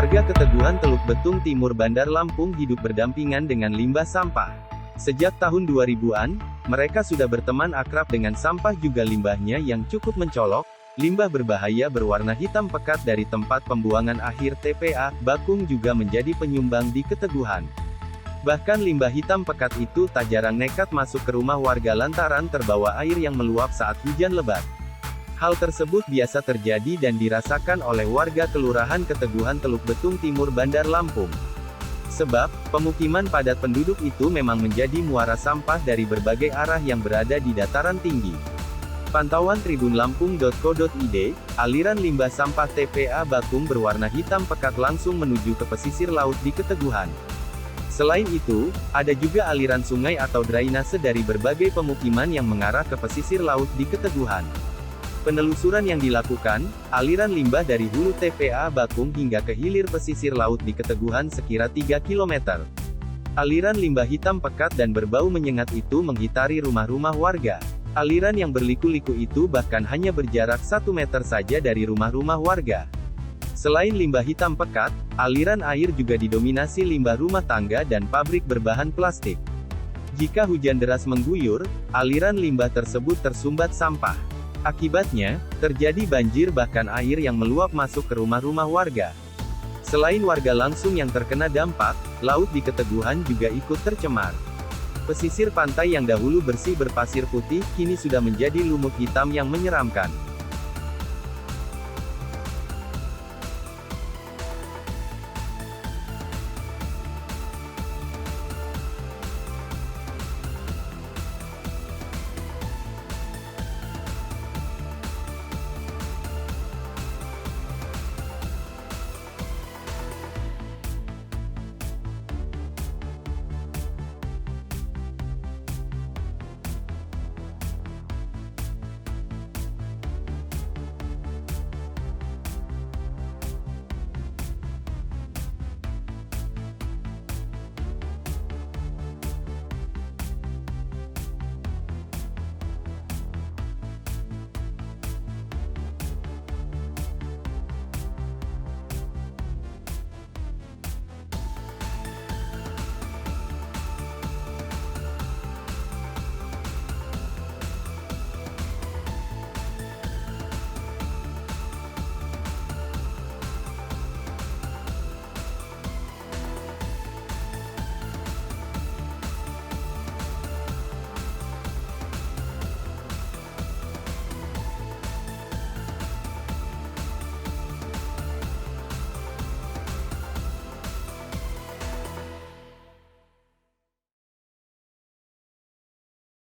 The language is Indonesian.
Warga Keteguhan Teluk Betung Timur Bandar Lampung hidup berdampingan dengan limbah sampah. Sejak tahun 2000-an, mereka sudah berteman akrab dengan sampah juga limbahnya yang cukup mencolok. Limbah berbahaya berwarna hitam pekat dari tempat pembuangan akhir TPA, Bakung juga menjadi penyumbang di Keteguhan. Bahkan limbah hitam pekat itu tak jarang nekat masuk ke rumah warga lantaran terbawa air yang meluap saat hujan lebat. Hal tersebut biasa terjadi dan dirasakan oleh warga Kelurahan Keteguhan Teluk Betung Timur Bandar Lampung. Sebab, pemukiman padat penduduk itu memang menjadi muara sampah dari berbagai arah yang berada di dataran tinggi. Pantauan tribunlampung.co.id, aliran limbah sampah TPA Bakung berwarna hitam pekat langsung menuju ke pesisir laut di Keteguhan. Selain itu, ada juga aliran sungai atau drainase dari berbagai pemukiman yang mengarah ke pesisir laut di Keteguhan. Penelusuran yang dilakukan, aliran limbah dari hulu TPA Bakung hingga ke hilir pesisir laut di Keteguhan sekira 3 km. Aliran limbah hitam pekat dan berbau menyengat itu menghitari rumah-rumah warga. Aliran yang berliku-liku itu bahkan hanya berjarak 1 meter saja dari rumah-rumah warga. Selain limbah hitam pekat, aliran air juga didominasi limbah rumah tangga dan pabrik berbahan plastik. Jika hujan deras mengguyur, aliran limbah tersebut tersumbat sampah. Akibatnya, terjadi banjir bahkan air yang meluap masuk ke rumah-rumah warga. Selain warga langsung yang terkena dampak, laut di Keteguhan juga ikut tercemar. Pesisir pantai yang dahulu bersih berpasir putih, kini sudah menjadi lumut hitam yang menyeramkan.